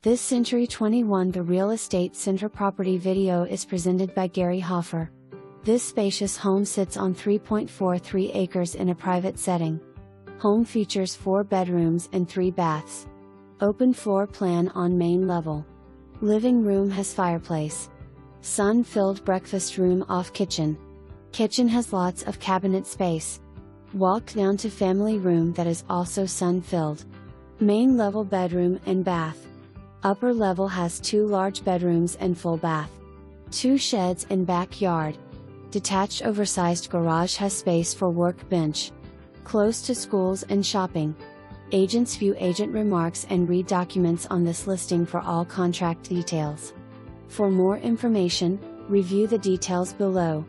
This Century 21 The Real Estate Center property video is presented by Gary Hoffer. This spacious home sits on 3.43 acres in a private setting. Home features 4 bedrooms and 3 baths. Open floor plan on main level. Living room has fireplace. Sun-filled breakfast room off kitchen. Kitchen has lots of cabinet space. Walk down to family room that is also sun-filled. Main level bedroom and bath. Upper level has 2 large bedrooms and full bath. 2 sheds and backyard. Detached oversized garage has space for workbench. Close to schools and shopping. Agents view agent remarks and read documents on this listing for all contract details. For more information, review the details below.